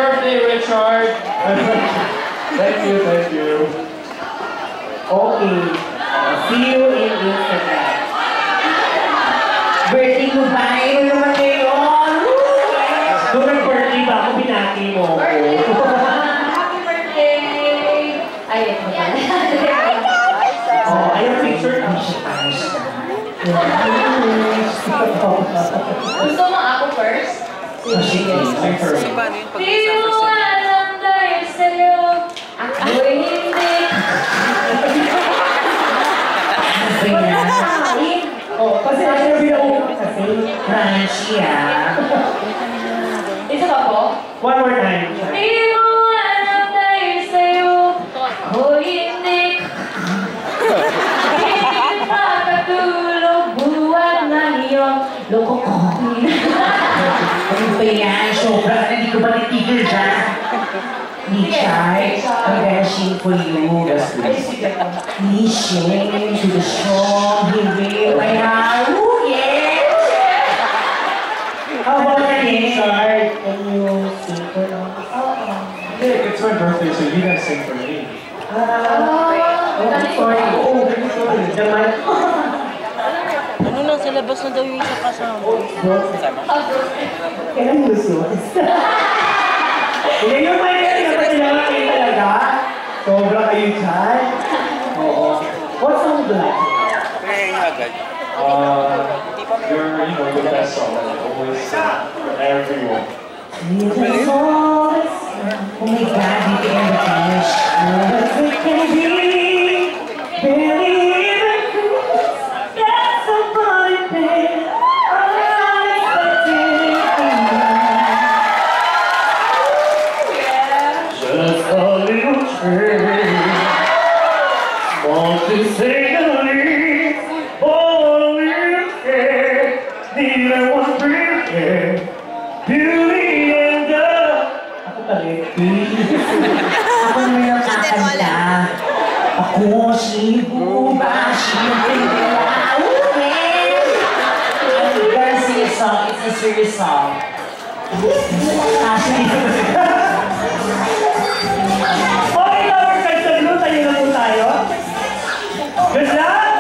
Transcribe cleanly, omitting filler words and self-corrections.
birthday, Richard! Thank you, thank you. Okay. See you in Instagram. Birthday mo ba? Ano naman ngayon? Nung nag-birthday ba ako, binati mo ako. Happy birthday! Ayun mo ba? Oh, ayaw picture ang siya. Gusto mo ako first? Sige, I'm first. Di mo alam dahil sa'yo, ako'y hindi. Oh, kasi ayaw binaupo kasi. Crunchy, ah. Isa ba po? One more time. Di mo alam dahil sa'yo, ako'y hindi. Hindi makatulog buwan ng iyong lokokohin. Ano ba yan? Sobra na, hindi ko ba titigil dyan? Nishay, I'm gonna sing for you. Nishay, to the strong, he will my heart. Ooh, yes! How about your name? Sorry, can you sing for us? Hey, it's my birthday, so you guys sing for me. Sorry. Oh, sorry. Naman. Ano na, sa labas na daw yung isa kasama. Kailan mo gusto? Hindi yung may kailangan kayo talaga. Sobra kayo dyan. Oo. What song do you like? Your best song that you always sing for everyone. Oh my God, you can finish. It can be, believe it. That's a funny thing. Just a little train, small to say the least. Oh, a little care, neither one prepare. Beauty and the... Ako palit. Ako na yung kakanta. Ako si Buba, si Bella. I'm gonna sing a song. It's a serious song. Okay, lovers, guys, tayo na po tayo. Good luck!